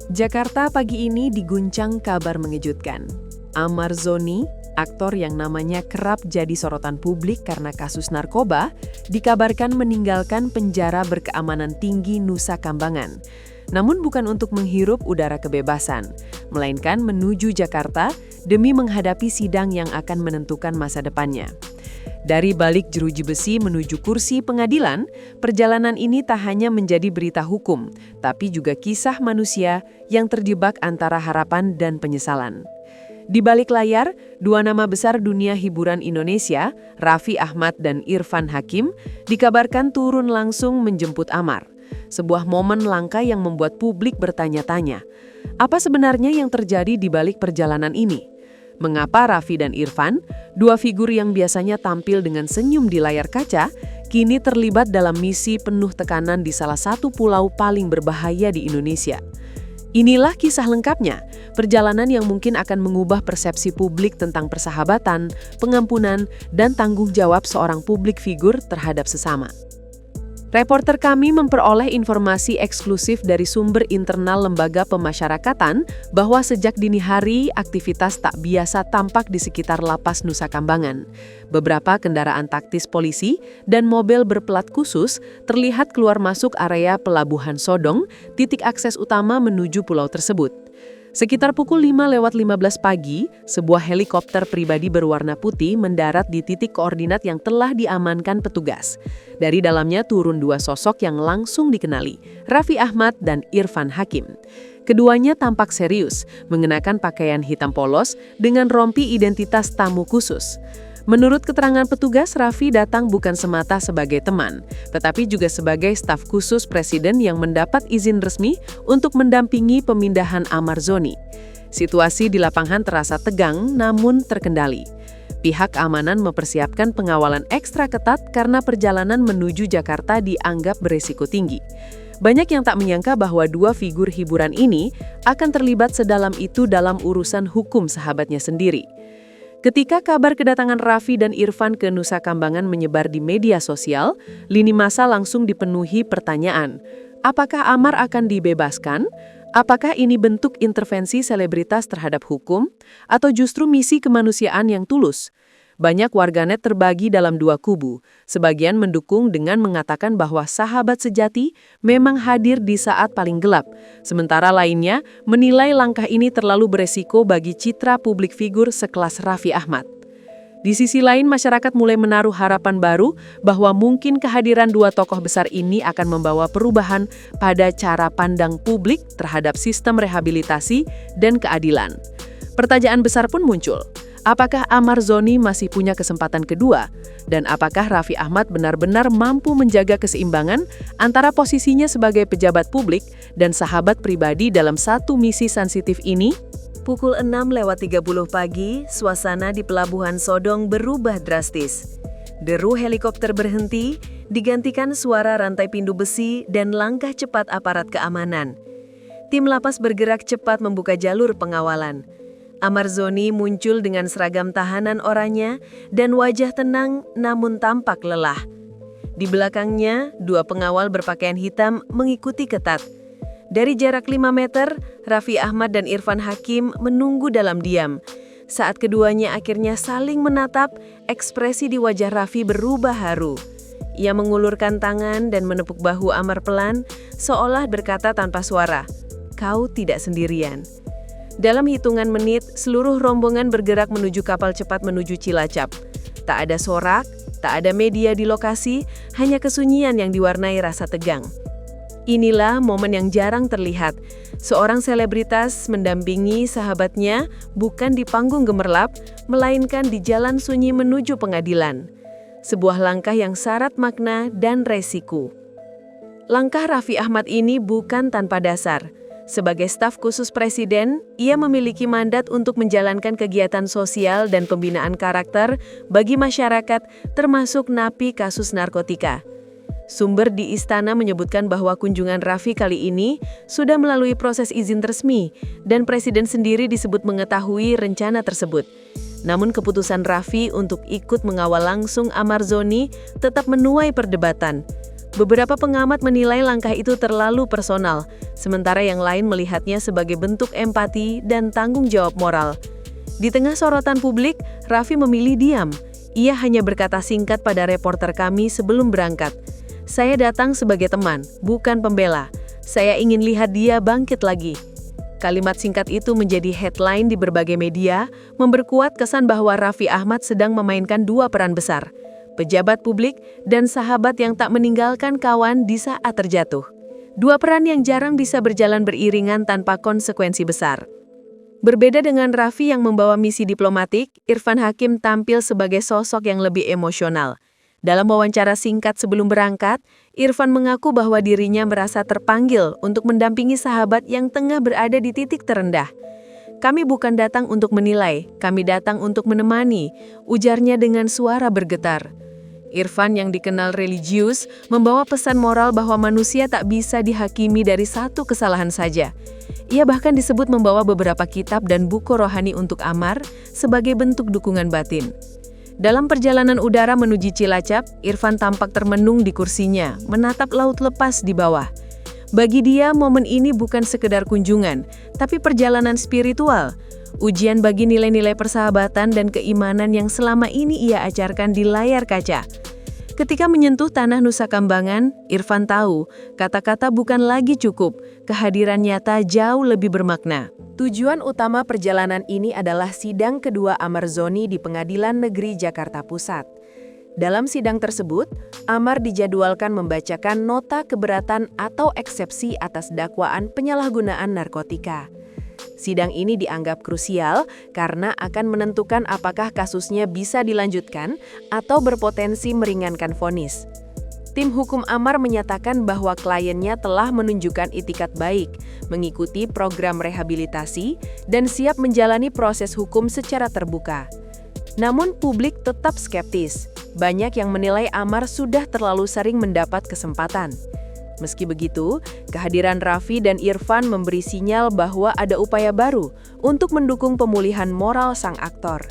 Jakarta pagi ini diguncang kabar mengejutkan. Ahmad Zoni, aktor yang namanya kerap jadi sorotan publik karena kasus narkoba, dikabarkan meninggalkan penjara berkeamanan tinggi Nusa Kambangan. Namun bukan untuk menghirup udara kebebasan, melainkan menuju Jakarta demi menghadapi sidang yang akan menentukan masa depannya. Dari balik jeruji besi menuju kursi pengadilan, perjalanan ini tak hanya menjadi berita hukum, tapi juga kisah manusia yang terjebak antara harapan dan penyesalan. Di balik layar, dua nama besar dunia hiburan Indonesia, Raffi Ahmad dan Irfan Hakim, dikabarkan turun langsung menjemput Amar. Sebuah momen langka yang membuat publik bertanya-tanya, apa sebenarnya yang terjadi di balik perjalanan ini? Mengapa Raffi dan Irfan, dua figur yang biasanya tampil dengan senyum di layar kaca, kini terlibat dalam misi penuh tekanan di salah satu pulau paling berbahaya di Indonesia? Inilah kisah lengkapnya, perjalanan yang mungkin akan mengubah persepsi publik tentang persahabatan, pengampunan, dan tanggung jawab seorang publik figur terhadap sesama. Reporter kami memperoleh informasi eksklusif dari sumber internal lembaga pemasyarakatan bahwa sejak dini hari aktivitas tak biasa tampak di sekitar lapas Nusa Kambangan. Beberapa kendaraan taktis polisi dan mobil berplat khusus terlihat keluar masuk area Pelabuhan Sodong, titik akses utama menuju pulau tersebut. Sekitar pukul 5:15 pagi, sebuah helikopter pribadi berwarna putih mendarat di titik koordinat yang telah diamankan petugas. Dari dalamnya turun dua sosok yang langsung dikenali, Raffi Ahmad dan Irfan Hakim. Keduanya tampak serius, mengenakan pakaian hitam polos dengan rompi identitas tamu khusus. Menurut keterangan petugas, Raffi datang bukan semata sebagai teman, tetapi juga sebagai staf khusus Presiden yang mendapat izin resmi untuk mendampingi pemindahan Ahmad Zoni. Situasi di lapangan terasa tegang namun terkendali. Pihak keamanan mempersiapkan pengawalan ekstra ketat karena perjalanan menuju Jakarta dianggap beresiko tinggi. Banyak yang tak menyangka bahwa dua figur hiburan ini akan terlibat sedalam itu dalam urusan hukum sahabatnya sendiri. Ketika kabar kedatangan Raffi dan Irfan ke Nusa Kambangan menyebar di media sosial, lini massa langsung dipenuhi pertanyaan. Apakah Amar akan dibebaskan? Apakah ini bentuk intervensi selebritas terhadap hukum? Atau justru misi kemanusiaan yang tulus? Banyak warganet terbagi dalam dua kubu. Sebagian mendukung dengan mengatakan bahwa sahabat sejati memang hadir di saat paling gelap. Sementara lainnya menilai langkah ini terlalu beresiko bagi citra publik figur sekelas Raffi Ahmad. Di sisi lain, masyarakat mulai menaruh harapan baru bahwa mungkin kehadiran dua tokoh besar ini akan membawa perubahan pada cara pandang publik terhadap sistem rehabilitasi dan keadilan. Pertanyaan besar pun muncul. Apakah Ahmad Zoni masih punya kesempatan kedua? Dan apakah Raffi Ahmad benar-benar mampu menjaga keseimbangan antara posisinya sebagai pejabat publik dan sahabat pribadi dalam satu misi sensitif ini? Pukul 6:30 pagi, suasana di Pelabuhan Sodong berubah drastis. Deru helikopter berhenti, digantikan suara rantai pindu besi dan langkah cepat aparat keamanan. Tim lapas bergerak cepat membuka jalur pengawalan. Ahmad Zoni muncul dengan seragam tahanan oranye dan wajah tenang namun tampak lelah. Di belakangnya, dua pengawal berpakaian hitam mengikuti ketat. Dari jarak 5 meter, Raffi Ahmad dan Irfan Hakim menunggu dalam diam. Saat keduanya akhirnya saling menatap, ekspresi di wajah Raffi berubah haru. Ia mengulurkan tangan dan menepuk bahu Amar pelan, seolah berkata tanpa suara, "Kau tidak sendirian." Dalam hitungan menit, seluruh rombongan bergerak menuju kapal cepat menuju Cilacap. Tak ada sorak, tak ada media di lokasi, hanya kesunyian yang diwarnai rasa tegang. Inilah momen yang jarang terlihat. Seorang selebritas mendampingi sahabatnya bukan di panggung gemerlap, melainkan di jalan sunyi menuju pengadilan. Sebuah langkah yang syarat makna dan resiko. Langkah Raffi Ahmad ini bukan tanpa dasar. Sebagai staf khusus Presiden, ia memiliki mandat untuk menjalankan kegiatan sosial dan pembinaan karakter bagi masyarakat, termasuk napi kasus narkotika. Sumber di istana menyebutkan bahwa kunjungan Raffi kali ini sudah melalui proses izin resmi, dan Presiden sendiri disebut mengetahui rencana tersebut. Namun keputusan Raffi untuk ikut mengawal langsung Ahmad Zoni tetap menuai perdebatan. Beberapa pengamat menilai langkah itu terlalu personal, sementara yang lain melihatnya sebagai bentuk empati dan tanggung jawab moral. Di tengah sorotan publik, Raffi memilih diam. Ia hanya berkata singkat pada reporter kami sebelum berangkat. "Saya datang sebagai teman, bukan pembela. Saya ingin lihat dia bangkit lagi." Kalimat singkat itu menjadi headline di berbagai media, memperkuat kesan bahwa Raffi Ahmad sedang memainkan dua peran besar, pejabat publik dan sahabat yang tak meninggalkan kawan di saat terjatuh. Dua peran yang jarang bisa berjalan beriringan tanpa konsekuensi besar. Berbeda dengan Raffi yang membawa misi diplomatik, Irfan Hakim tampil sebagai sosok yang lebih emosional. Dalam wawancara singkat sebelum berangkat, Irfan mengaku bahwa dirinya merasa terpanggil untuk mendampingi sahabat yang tengah berada di titik terendah. "Kami bukan datang untuk menilai, kami datang untuk menemani," ujarnya dengan suara bergetar. Irfan yang dikenal religius membawa pesan moral bahwa manusia tak bisa dihakimi dari satu kesalahan saja. Ia bahkan disebut membawa beberapa kitab dan buku rohani untuk Ammar sebagai bentuk dukungan batin. Dalam perjalanan udara menuju Cilacap, Irfan tampak termenung di kursinya, menatap laut lepas di bawah. Bagi dia, momen ini bukan sekedar kunjungan, tapi perjalanan spiritual. Ujian bagi nilai-nilai persahabatan dan keimanan yang selama ini ia ajarkan di layar kaca. Ketika menyentuh tanah Nusa Kambangan, Irfan tahu kata-kata bukan lagi cukup, kehadiran nyata jauh lebih bermakna. Tujuan utama perjalanan ini adalah sidang kedua Ammar Zoni di Pengadilan Negeri Jakarta Pusat. Dalam sidang tersebut, Ammar dijadwalkan membacakan nota keberatan atau eksepsi atas dakwaan penyalahgunaan narkotika. Sidang ini dianggap krusial karena akan menentukan apakah kasusnya bisa dilanjutkan atau berpotensi meringankan vonis. Tim hukum Ammar menyatakan bahwa kliennya telah menunjukkan itikat baik, mengikuti program rehabilitasi, dan siap menjalani proses hukum secara terbuka. Namun publik tetap skeptis. Banyak yang menilai Ammar sudah terlalu sering mendapat kesempatan. Meski begitu, kehadiran Raffi dan Irfan memberi sinyal bahwa ada upaya baru untuk mendukung pemulihan moral sang aktor.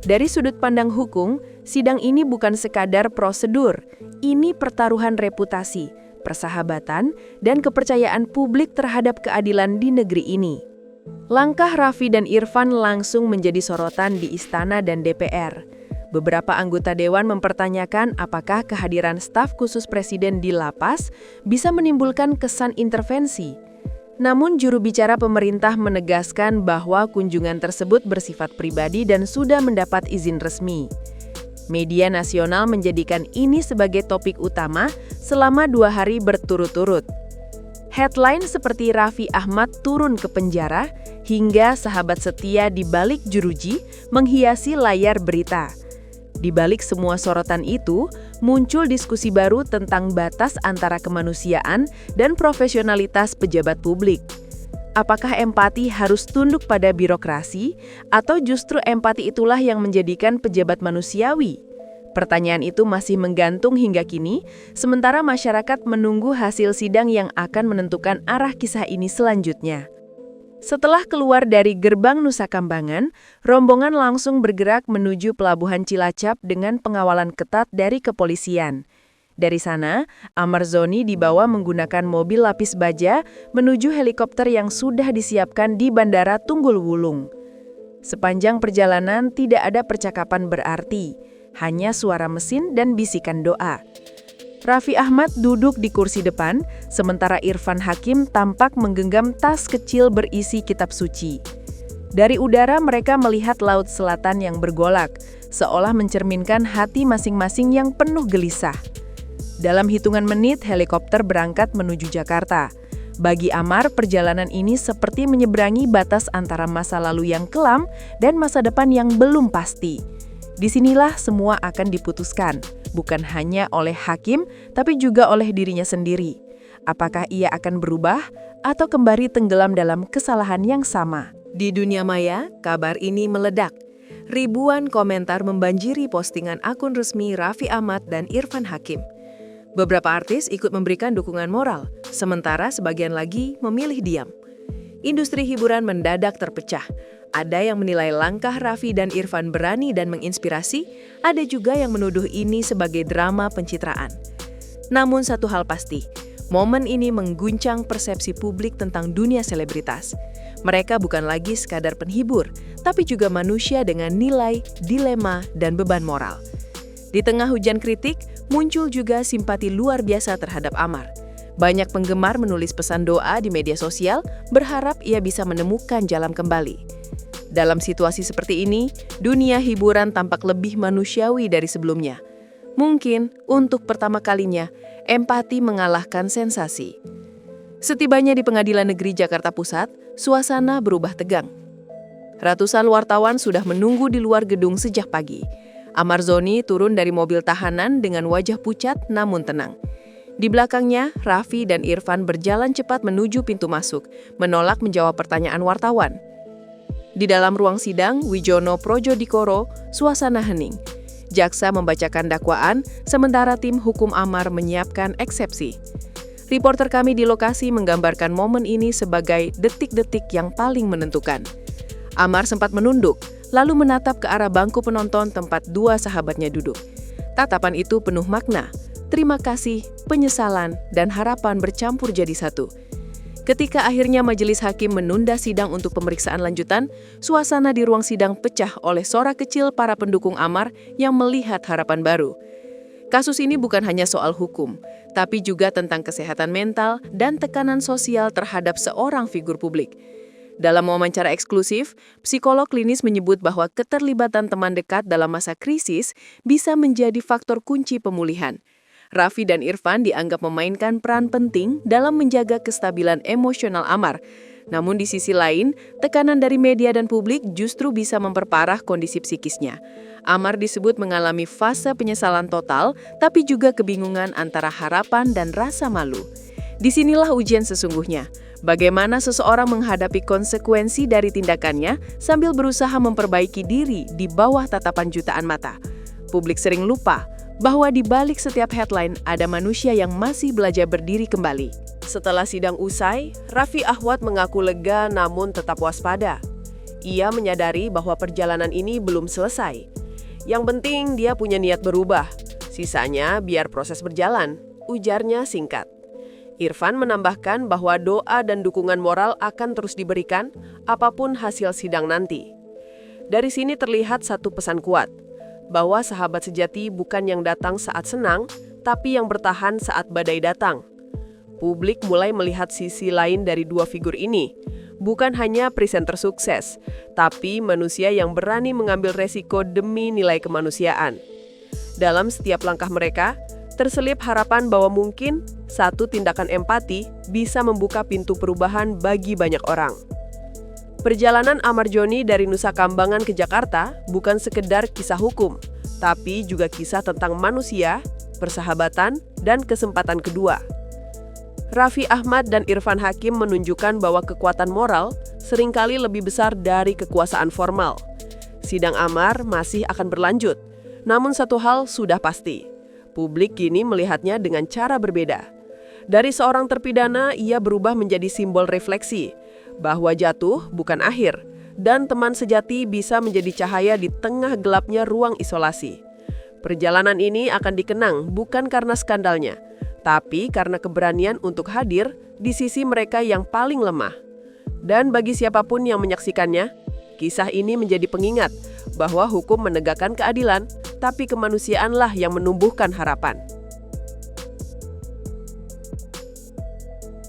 Dari sudut pandang hukum, sidang ini bukan sekadar prosedur, ini pertaruhan reputasi, persahabatan, dan kepercayaan publik terhadap keadilan di negeri ini. Langkah Raffi dan Irfan langsung menjadi sorotan di Istana dan DPR. Beberapa anggota dewan mempertanyakan apakah kehadiran staf khusus presiden di lapas bisa menimbulkan kesan intervensi. Namun juru bicara pemerintah menegaskan bahwa kunjungan tersebut bersifat pribadi dan sudah mendapat izin resmi. Media nasional menjadikan ini sebagai topik utama selama 2 hari berturut-turut. Headline seperti Raffi Ahmad turun ke penjara hingga sahabat setia di balik jeruji menghiasi layar berita. Di balik semua sorotan itu, muncul diskusi baru tentang batas antara kemanusiaan dan profesionalitas pejabat publik. Apakah empati harus tunduk pada birokrasi, atau justru empati itulah yang menjadikan pejabat manusiawi? Pertanyaan itu masih menggantung hingga kini, sementara masyarakat menunggu hasil sidang yang akan menentukan arah kisah ini selanjutnya. Setelah keluar dari gerbang Nusa Kambangan, rombongan langsung bergerak menuju Pelabuhan Cilacap dengan pengawalan ketat dari kepolisian. Dari sana, Ammar Zoni dibawa menggunakan mobil lapis baja menuju helikopter yang sudah disiapkan di Bandara Tunggul Wulung. Sepanjang perjalanan tidak ada percakapan berarti, hanya suara mesin dan bisikan doa. Raffi Ahmad duduk di kursi depan, sementara Irfan Hakim tampak menggenggam tas kecil berisi kitab suci. Dari udara mereka melihat laut selatan yang bergolak, seolah mencerminkan hati masing-masing yang penuh gelisah. Dalam hitungan menit, helikopter berangkat menuju Jakarta. Bagi Ammar, perjalanan ini seperti menyeberangi batas antara masa lalu yang kelam dan masa depan yang belum pasti. Disinilah semua akan diputuskan, bukan hanya oleh hakim, tapi juga oleh dirinya sendiri. Apakah ia akan berubah atau kembali tenggelam dalam kesalahan yang sama? Di dunia maya, kabar ini meledak. Ribuan komentar membanjiri postingan akun resmi Raffi Ahmad dan Irfan Hakim. Beberapa artis ikut memberikan dukungan moral, sementara sebagian lagi memilih diam. Industri hiburan mendadak terpecah. Ada yang menilai langkah Raffi dan Irfan berani dan menginspirasi, ada juga yang menuduh ini sebagai drama pencitraan. Namun satu hal pasti, momen ini mengguncang persepsi publik tentang dunia selebritas. Mereka bukan lagi sekadar penghibur, tapi juga manusia dengan nilai, dilema, dan beban moral. Di tengah hujan kritik, muncul juga simpati luar biasa terhadap Ammar. Banyak penggemar menulis pesan doa di media sosial, berharap ia bisa menemukan jalan kembali. Dalam situasi seperti ini, dunia hiburan tampak lebih manusiawi dari sebelumnya. Mungkin, untuk pertama kalinya, empati mengalahkan sensasi. Setibanya di Pengadilan Negeri Jakarta Pusat, suasana berubah tegang. Ratusan wartawan sudah menunggu di luar gedung sejak pagi. Ammar Zoni turun dari mobil tahanan dengan wajah pucat namun tenang. Di belakangnya, Raffi dan Irfan berjalan cepat menuju pintu masuk, menolak menjawab pertanyaan wartawan. Di dalam ruang sidang, Wijono Projodikoro, suasana hening. Jaksa membacakan dakwaan, sementara tim hukum Ammar menyiapkan eksepsi. Reporter kami di lokasi menggambarkan momen ini sebagai detik-detik yang paling menentukan. Ammar sempat menunduk, lalu menatap ke arah bangku penonton tempat dua sahabatnya duduk. Tatapan itu penuh makna. Terima kasih, penyesalan, dan harapan bercampur jadi satu. Ketika akhirnya majelis hakim menunda sidang untuk pemeriksaan lanjutan, suasana di ruang sidang pecah oleh sorak kecil para pendukung Ammar yang melihat harapan baru. Kasus ini bukan hanya soal hukum, tapi juga tentang kesehatan mental dan tekanan sosial terhadap seorang figur publik. Dalam wawancara eksklusif, psikolog klinis menyebut bahwa keterlibatan teman dekat dalam masa krisis bisa menjadi faktor kunci pemulihan. Raffi dan Irfan dianggap memainkan peran penting dalam menjaga kestabilan emosional Ammar. Namun di sisi lain, tekanan dari media dan publik justru bisa memperparah kondisi psikisnya. Ammar disebut mengalami fase penyesalan total, tapi juga kebingungan antara harapan dan rasa malu. Disinilah ujian sesungguhnya. Bagaimana seseorang menghadapi konsekuensi dari tindakannya sambil berusaha memperbaiki diri di bawah tatapan jutaan mata. Publik sering lupa bahwa di balik setiap headline ada manusia yang masih belajar berdiri kembali. Setelah sidang usai, Raffi Ahmad mengaku lega namun tetap waspada. Ia menyadari bahwa perjalanan ini belum selesai. Yang penting dia punya niat berubah. Sisanya biar proses berjalan, ujarnya singkat. Irfan menambahkan bahwa doa dan dukungan moral akan terus diberikan apapun hasil sidang nanti. Dari sini terlihat satu pesan kuat, bahwa sahabat sejati bukan yang datang saat senang, tapi yang bertahan saat badai datang. Publik mulai melihat sisi lain dari dua figur ini, bukan hanya presenter sukses, tapi manusia yang berani mengambil resiko demi nilai kemanusiaan. Dalam setiap langkah mereka, terselip harapan bahwa mungkin satu tindakan empati bisa membuka pintu perubahan bagi banyak orang. Perjalanan Ammar Zoni dari Nusa Kambangan ke Jakarta bukan sekedar kisah hukum, tapi juga kisah tentang manusia, persahabatan, dan kesempatan kedua. Raffi Ahmad dan Irfan Hakim menunjukkan bahwa kekuatan moral seringkali lebih besar dari kekuasaan formal. Sidang Ammar masih akan berlanjut, namun satu hal sudah pasti. Publik kini melihatnya dengan cara berbeda. Dari seorang terpidana, ia berubah menjadi simbol refleksi, bahwa jatuh bukan akhir, dan teman sejati bisa menjadi cahaya di tengah gelapnya ruang isolasi. Perjalanan ini akan dikenang bukan karena skandalnya, tapi karena keberanian untuk hadir di sisi mereka yang paling lemah. Dan bagi siapapun yang menyaksikannya, kisah ini menjadi pengingat bahwa hukum menegakkan keadilan, tapi kemanusiaanlah yang menumbuhkan harapan.